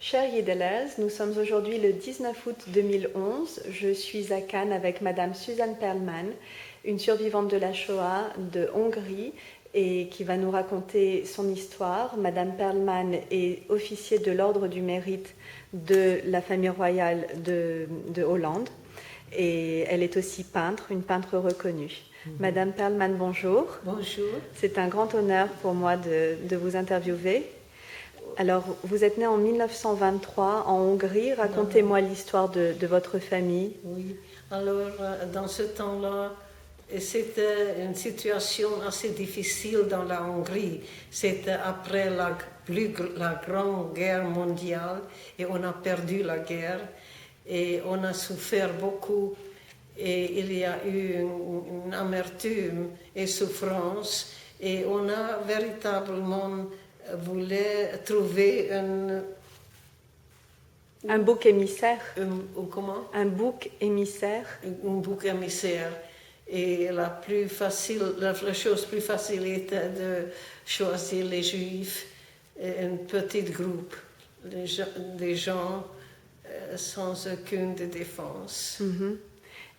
Cher Yedelez, nous sommes aujourd'hui le 19 août 2011. Je suis à Cannes avec Madame Suzanne Perlman, une survivante de la Shoah de Hongrie et qui va nous raconter son histoire. Madame Perlman est officier de l'Ordre du Mérite de la famille royale de Hollande et elle est aussi peintre, une peintre reconnue. Madame Perlman, bonjour. Bonjour. C'est un grand honneur pour moi de vous interviewer. Alors, vous êtes né en 1923 en Hongrie. Racontez-moi l'histoire de votre famille. Oui, alors dans ce temps-là, c'était une situation assez difficile dans la Hongrie. C'était après la Grande Guerre mondiale et on a perdu la guerre et on a souffert beaucoup et il y a eu une amertume et souffrance et on a véritablement voulu trouver un bouc émissaire. Comment? Un bouc émissaire. Un bouc émissaire. Et la chose plus facile était de choisir les Juifs, un petit groupe, des gens sans aucune défense. Mm-hmm.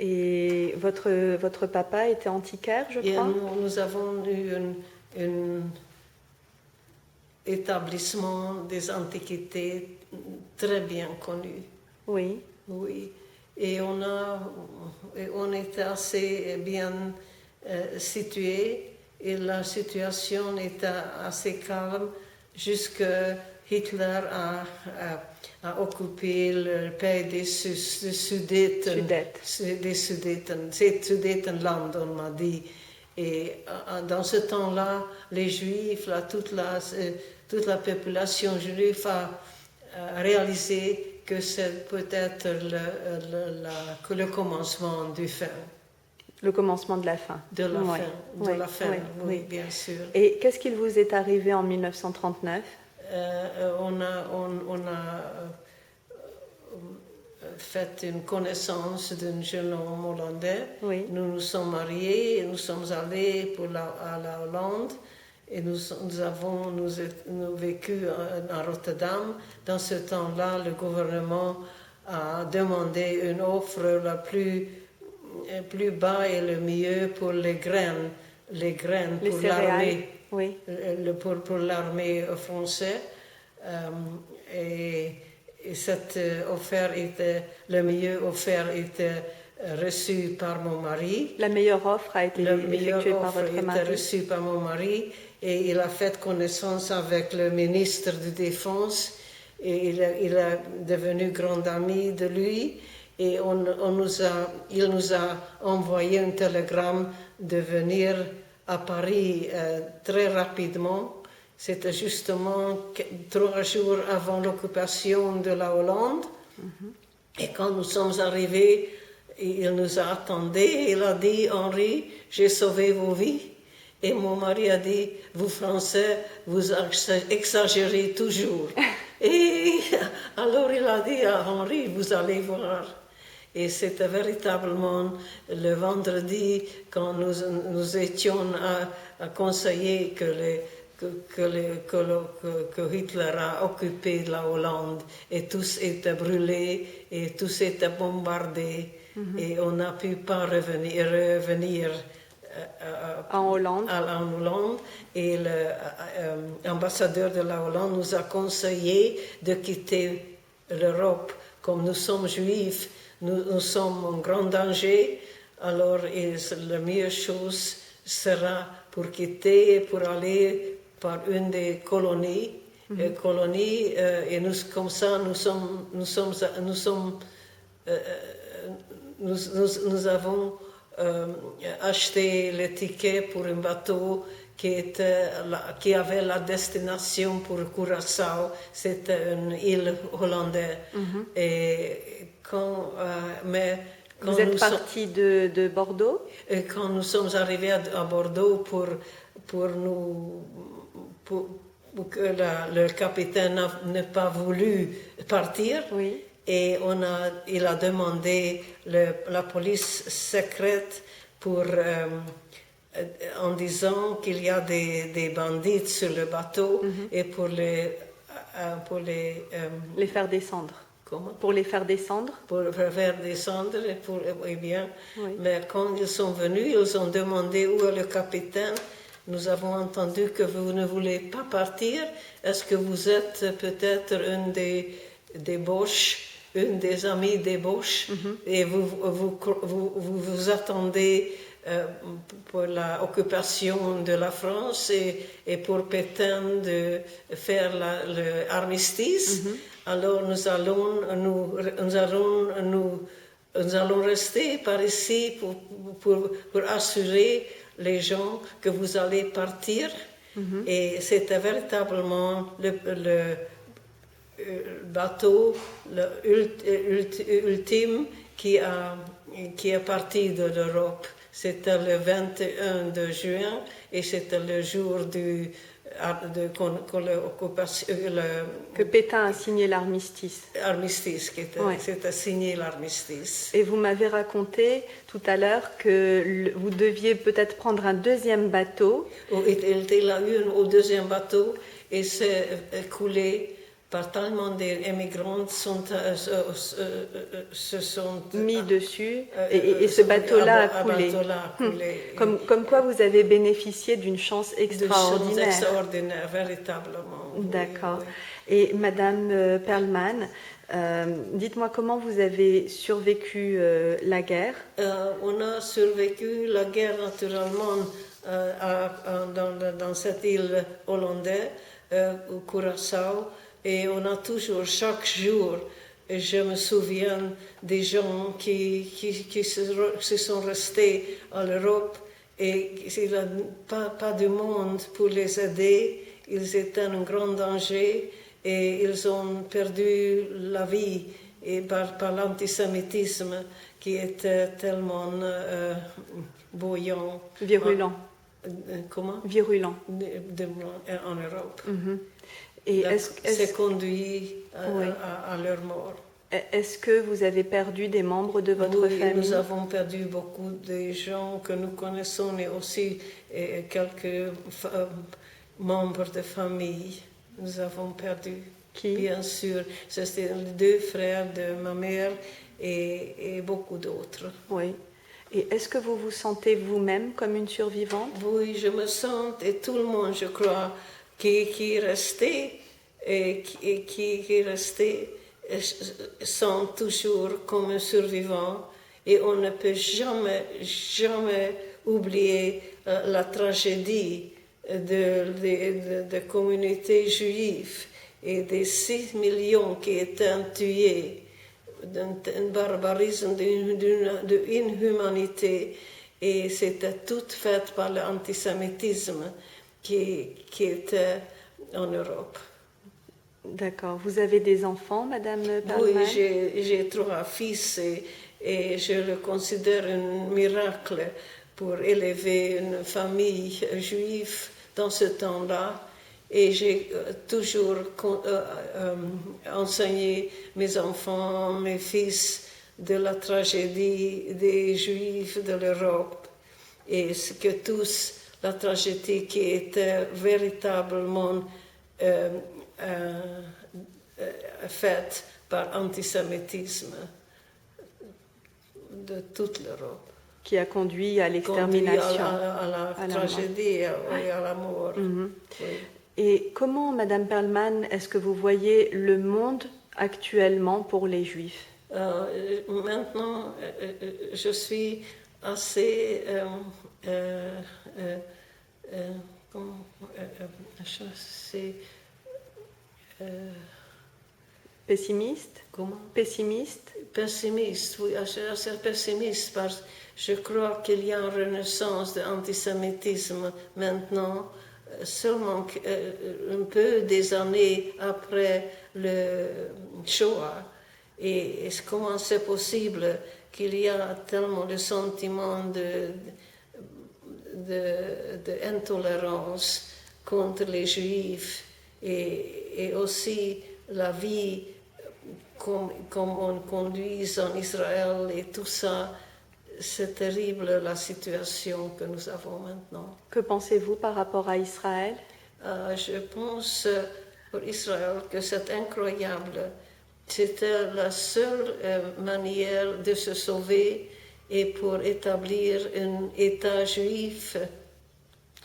Et votre papa était antiquaire, je crois? Et nous avons eu un établissement des antiquités très bien connu. Oui. Oui. Et on était assez bien situé et la situation était assez calme jusqu'à Hitler a occupé le pays des Sudetenland, on m'a dit. Et dans ce temps-là, les Juifs, toute la population juive a réalisé que c'est peut-être le commencement du fin. Le commencement de la fin. De la fin, oui, bien sûr. Et qu'est-ce qu'il vous est arrivé en 1939? On a fait une connaissance d'un jeune homme hollandais. Oui. Nous nous sommes mariés, nous sommes allés à la Hollande. Et nous avons vécu à Rotterdam. Dans ce temps-là, le gouvernement a demandé une offre la plus bas et le mieux pour les graines pour l'armée, oui. pour l'armée française. Et cette offre le mieux offert était reçu par mon mari. La meilleure offre a été effectuée par votre mari. était reçue par mon mari et il a fait connaissance avec le ministre de Défense et il est devenu grand ami de lui et il nous a envoyé un télégramme de venir à Paris très rapidement. C'était justement 3 jours avant l'occupation de la Hollande. Mm-hmm. Et quand nous sommes arrivés, il nous a attendus, il a dit « Henri, j'ai sauvé vos vies ». Et mon mari a dit « Vous Français, vous exagérez toujours ». Et alors il a dit à Henri « Vous allez voir ». Et c'était véritablement le vendredi quand nous étions à conseiller que Hitler a occupé la Hollande et tous étaient brûlés et tous étaient bombardés. Mm-hmm. Et on n'a pu pas revenir en Hollande. Et l'ambassadeur de la Hollande nous a conseillé de quitter l'Europe. Comme nous sommes juifs, nous sommes en grand danger, alors la meilleure chose sera pour quitter, pour aller par une des colonies. Mm-hmm. Et nous, comme ça, nous avons acheté le ticket pour un bateau qui avait la destination pour Curaçao. C'était une île hollandaise. Mm-hmm. Et vous êtes parti de Bordeaux? Et quand nous sommes arrivés à Bordeaux pour que le capitaine n'a pas voulu partir. Oui. Et il a demandé la police secrète en disant qu'il y a des bandits sur le bateau. Mm-hmm. Et pour pour Les faire descendre. comment? Pour les faire descendre. Pour faire descendre, eh bien. Oui. Mais quand ils sont venus, ils ont demandé où est le capitaine. Nous avons entendu que vous ne voulez pas partir. Est-ce que vous êtes peut-être une des Bosch, une des amies des Bosch, et vous attendez pour l'occupation de la France et pour Pétain de faire l'armistice. Alors nous allons rester par ici pour assurer les gens que vous allez partir. Et c'était véritablement le bateau ultime qui est parti de l'Europe. C'était le 21 de juin et c'était le jour Que Pétain a signé l'armistice. C'était signé l'armistice. Et vous m'avez raconté tout à l'heure que vous deviez peut-être prendre un deuxième bateau. Il était là au deuxième bateau et s'est coulé par tellement d'émigrants se sont mis dessus et ce bateau-là a coulé. Comme quoi vous avez bénéficié d'une chance extraordinaire. Extraordinaire, véritablement. D'accord. Oui. Et Madame Perlman, dites-moi comment vous avez survécu la guerre. On a survécu la guerre naturellement dans cette île hollandaise, au Curaçao. Et on a toujours, chaque jour, je me souviens des gens qui se sont restés à l'Europe et il n'y a pas de monde pour les aider. Ils étaient en grand danger et ils ont perdu la vie par l'antisémitisme qui était tellement bouillant. Virulent. Comment? Virulent. En Europe. Et c'est conduit à leur mort. Est-ce que vous avez perdu des membres de votre famille? Nous avons perdu beaucoup de gens que nous connaissons et aussi quelques membres de famille. Nous avons perdu. Qui? Bien sûr, c'était les deux frères de ma mère et beaucoup d'autres. Oui. Et est-ce que vous vous sentez vous-même comme une survivante? Oui, je me sens, et tout le monde, je crois, qui est resté et qui resté sont toujours comme un survivant et on ne peut jamais oublier la tragédie de communautés juives et des 6 millions qui étaient tués, d'un barbarisme, d'une inhumanité, et c'était tout fait par l'antisémitisme qui était en Europe. D'accord. Vous avez des enfants, Madame Perlman? Oui, j'ai 3 fils et je le considère un miracle pour élever une famille juive dans ce temps-là. Et j'ai toujours enseigné mes enfants, mes fils, de la tragédie des Juifs de l'Europe et ce que tous, la tragédie qui était véritablement faite par antisémitisme de toute l'Europe. Qui a conduit à l'extermination. À la tragédie et à la mort. Mm-hmm. Oui. Et comment, Madame Perlman, est-ce que vous voyez le monde actuellement pour les Juifs? Maintenant, je suis assez pessimiste? Comment? Pessimiste? Pessimiste, oui, assez pessimiste parce que je crois qu'il y a une renaissance de l'antisémitisme maintenant, seulement un peu des années après le Shoah. Et comment c'est possible qu'il y a tellement de sentiments d'intolérance contre les Juifs et aussi la vie comme on conduit en Israël et tout ça. C'est terrible la situation que nous avons maintenant. Que pensez-vous par rapport à Israël? Je pense pour Israël que c'est incroyable. C'était la seule manière de se sauver et pour établir un État juif.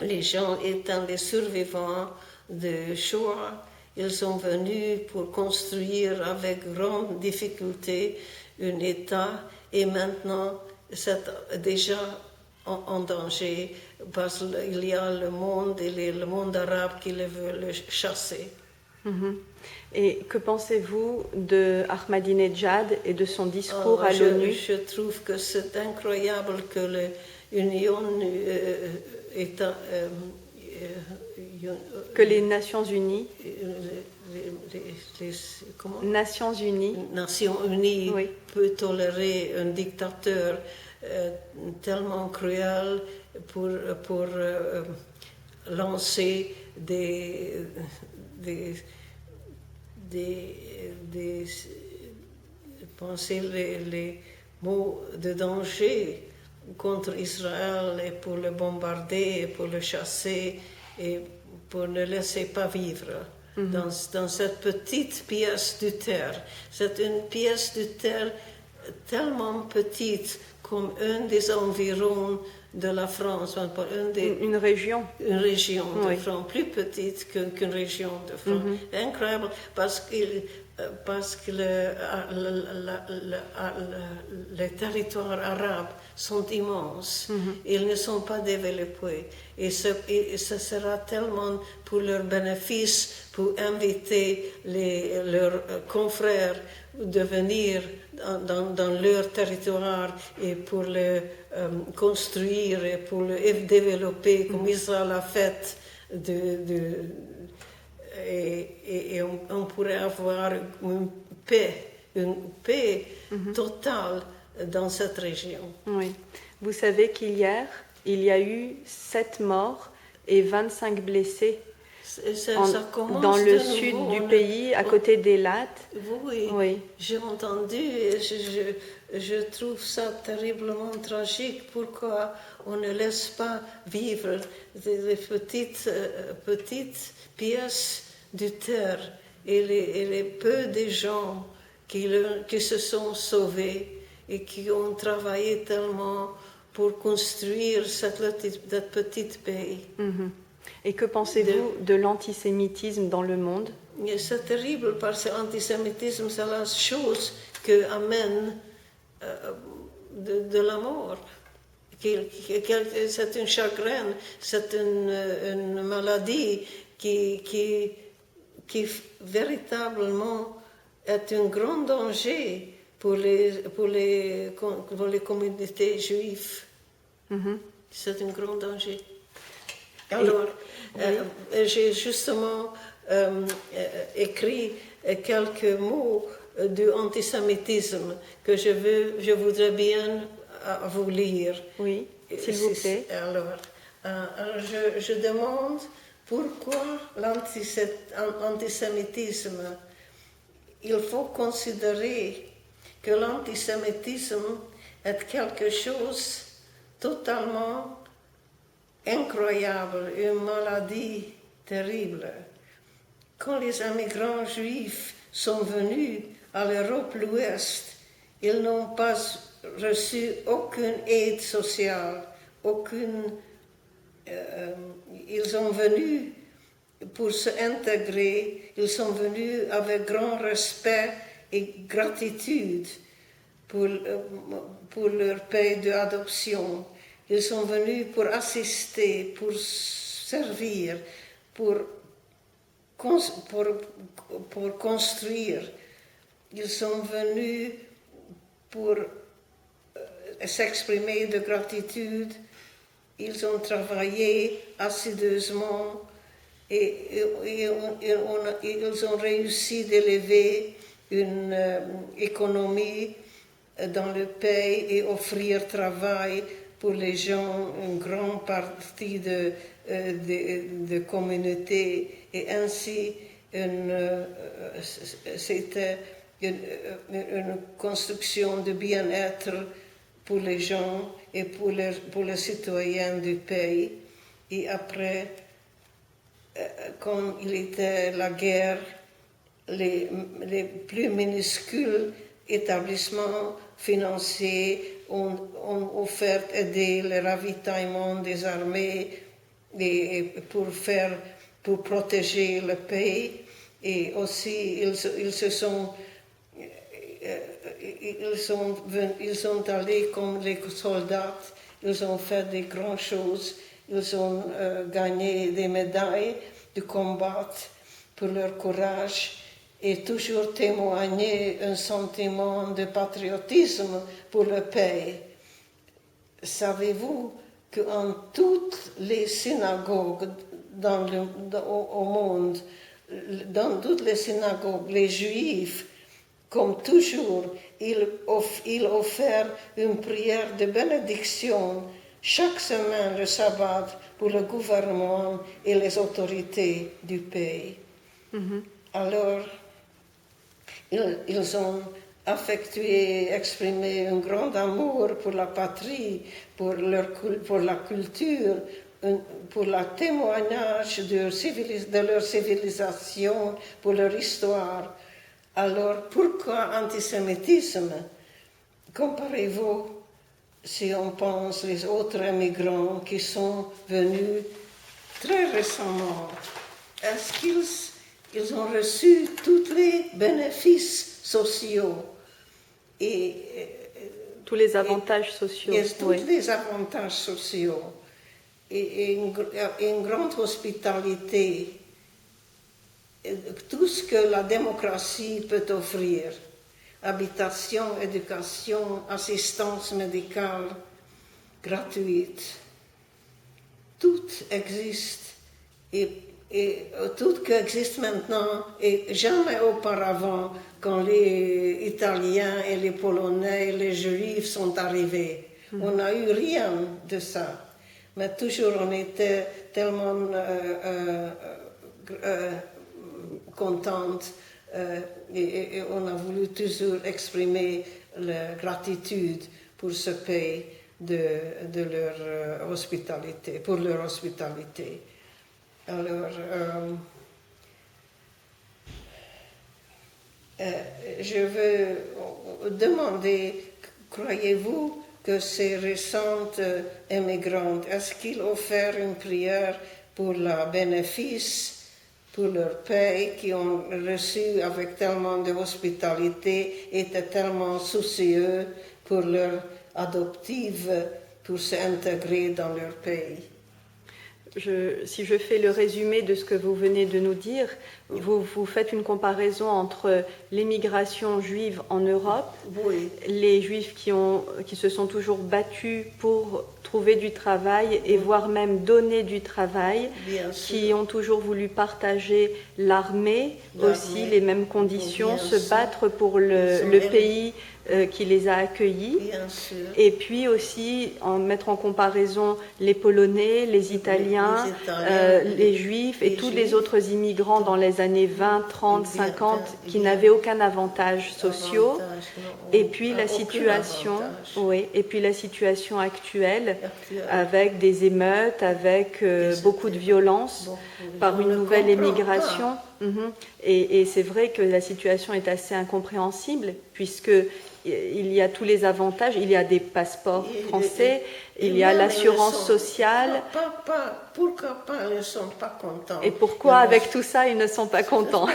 Les gens étant les survivants de Shoah, ils sont venus pour construire avec grande difficulté un État et maintenant c'est déjà en danger parce qu'il y a le monde et le monde arabe qui le veut le chasser. Et que pensez-vous de Ahmadinejad et de son discours à l'ONU? Je trouve que c'est incroyable que l'Union Que les Nations Unies, Nations Unies oui, peut tolérer un dictateur tellement cruel pour lancer des penser les mots de danger contre Israël et pour le bombarder, et pour le chasser et pour ne laisser pas vivre dans cette petite pièce de terre. C'est une pièce de terre tellement petite comme un des environs de la France, une région. Une région de Oui. France, plus petite qu'une région de France. Incroyable, parce que les territoires arabes sont immenses. Ils ne sont pas développés. Et ce sera tellement pour leur bénéfice, pour inviter leurs confrères de venir dans leur territoire et pour le construire et pour le développer comme Israël a fait et on pourrait avoir une paix totale dans cette région. Oui. Vous savez qu'hier, il y a eu 7 morts et 25 blessés dans le sud du pays, à côté d'Eilat. Oui, Oui. j'ai entendu et je trouve ça terriblement tragique. Pourquoi on ne laisse pas vivre des petites pièces de terre et les peu de gens qui se sont sauvés et qui ont travaillé tellement pour construire cette petit pays. Et que pensez-vous de l'antisémitisme dans le monde? C'est terrible parce que l'antisémitisme, c'est la chose qui amène de la mort. C'est un chagrin, c'est une maladie qui véritablement est un grand danger pour les communautés juives. C'est un grand danger. Alors, j'ai justement écrit quelques mots du antisémitisme que je voudrais bien vous lire. Oui, s'il vous plaît. Alors, je demande pourquoi l'antisémitisme. Il faut considérer que l'antisémitisme est quelque chose totalement incroyable, une maladie terrible. Quand les immigrants juifs sont venus à l'Europe de l'Ouest, ils n'ont pas reçu aucune aide sociale, ils sont venus pour s'intégrer, ils sont venus avec grand respect et gratitude pour leur pays d'adoption. Ils sont venus pour assister, pour servir, pour construire. Ils sont venus pour s'exprimer de gratitude. Ils ont travaillé assidûment et ils ont réussi d'élever une économie dans le pays et offrir travail pour les gens, une grande partie de communauté, et ainsi c'était une construction de bien-être pour les gens et pour les citoyens du pays. Et après, quand il était la guerre, les plus minuscules établissements financiers ont offert aider le ravitaillement des armées et pour protéger le pays. Et aussi, ils sont allés comme les soldats, ils ont fait des grandes choses, ils ont gagné des médailles de combat pour leur courage et toujours témoigner un sentiment de patriotisme pour le pays. Savez-vous qu'en toutes les synagogues au monde, dans toutes les synagogues, les Juifs, comme toujours, ils offrent une prière de bénédiction chaque semaine, le sabbat, pour le gouvernement et les autorités du pays. Alors, ils ont exprimé un grand amour pour la patrie, pour la culture, pour le témoignage de leur civilisation, pour leur histoire. Alors, pourquoi antisémitisme? Comparez-vous, si on pense les autres immigrants qui sont venus très récemment, est-ce qu'ils ont reçu tous les bénéfices sociaux et tous les avantages sociaux. Les avantages sociaux et une grande hospitalité, tout ce que la démocratie peut offrir, habitation, éducation, assistance médicale gratuite, tout existe et tout qui existe maintenant et jamais auparavant quand les Italiens et les Polonais et les Juifs sont arrivés. On n'a eu rien de ça. Mais toujours on était tellement contente et on a voulu toujours exprimer la gratitude pour ce pays de leur hospitalité, pour leur hospitalité. Alors, je veux demander, croyez-vous que ces récentes émigrantes, est-ce qu'ils offrent une prière pour le bénéfice, pour leur pays, qui ont reçu avec tellement de hospitalité, étaient tellement soucieux pour leur adoptive, pour s'intégrer dans leur pays? Si je fais le résumé de ce que vous venez de nous dire, vous faites une comparaison entre l'émigration juive en Europe, oui, les juifs qui se sont toujours battus pour trouver du travail et voire même donner du travail, qui ont toujours voulu partager l'armée, aussi les mêmes conditions, se battre pour le pays qui les a accueillis, et puis aussi mettre en comparaison les Polonais, les Italiens, les Juifs et tous les autres immigrants dans les années 20, 30, 50 qui n'avaient aucun avantage social, et puis la situation, et puis la situation actuelle avec des émeutes, avec beaucoup de violence par une nouvelle émigration. Et c'est vrai que la situation est assez incompréhensible puisque il y a tous les avantages, il y a des passeports français, il y a l'assurance sociale. Pourquoi ils ne sont pas contents? Et pourquoi avec tout ça ils ne sont pas contents?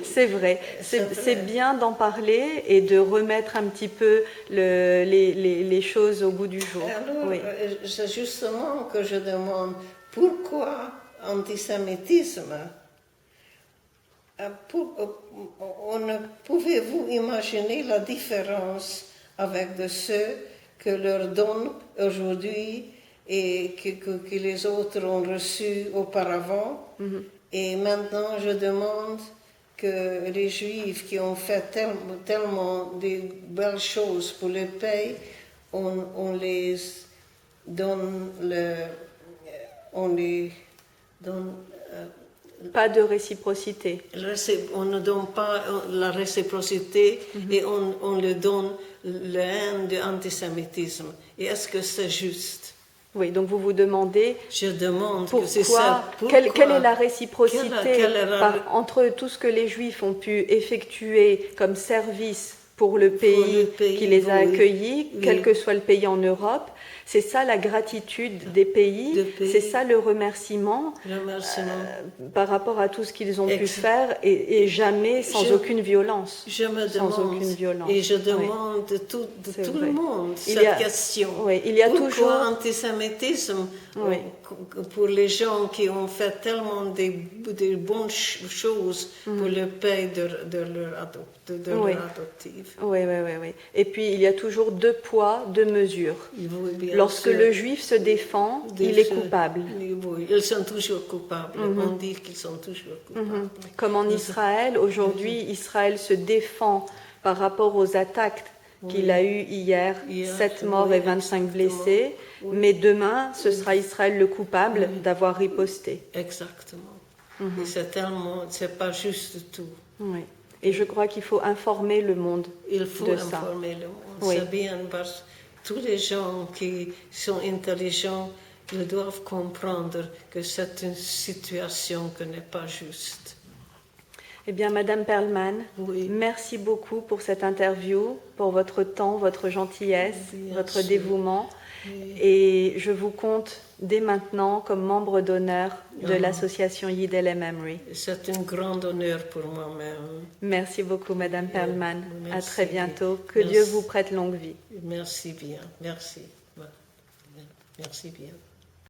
C'est vrai. C'est bien d'en parler et de remettre un petit peu les choses au goût du jour. Alors, c'est justement que je demande pourquoi antisémitisme? Pouvez-vous imaginer la différence avec de ceux que leur donnent aujourd'hui et que les autres ont reçus auparavant? Et maintenant, je demande que les Juifs qui ont fait tellement de belles choses pour le pays, on les donne pas de réciprocité. On ne donne pas la réciprocité et on le donne le haine de l'antisémitisme. Et est-ce que c'est juste? Oui, donc vous vous demandez Je demande que pourquoi, c'est ça. quelle est la Pourquoi réciprocité quelle est la- entre tout ce que les Juifs ont pu effectuer comme service pour le pays, pays, qui les a oui, accueillis, oui. quel que soit le pays en Europe. C'est ça la gratitude des pays, c'est ça le remerciement par rapport à tout ce qu'ils ont pu faire et jamais sans aucune violence. Je me demande, aucune violence. et je demande de tout vrai. le monde Il cette y a- question. oui, il y a Pourquoi toujours- antisémitisme Oui. pour les gens qui ont fait tellement de bonnes choses pour le pays de leur Oui. adoptive. Oui, oui, oui, oui. Et puis il y a toujours deux poids, deux mesures. Oui, bien Lorsque sûr. le juif se défend, il est coupable. Oui, ils sont toujours coupables. On dit qu'ils sont toujours coupables. Comme en Israël, aujourd'hui, Israël se défend par rapport aux attaques qu'il a eues hier, 7 morts oui, et 25 blessés, mais demain, ce sera Israël le coupable d'avoir riposté. Exactement. Et c'est pas juste du tout. Oui. Et je crois qu'il faut informer le monde Il faut de ça. informer le monde. Oui. C'est bien parce que tous les gens qui sont intelligents, ils doivent comprendre que c'est une situation qui n'est pas juste. Eh bien, Madame Perlman, Oui. merci beaucoup pour cette interview, pour votre temps, votre gentillesse, Bien votre sûr. dévouement. Oui. Et je vous compte dès maintenant comme membre d'honneur de l'association Yid El Memory. C'est un grand honneur pour moi-même. Merci beaucoup, Madame Perlman. À Merci très bientôt. Que bien. Dieu vous prête longue vie. Merci bien. Merci. Merci bien.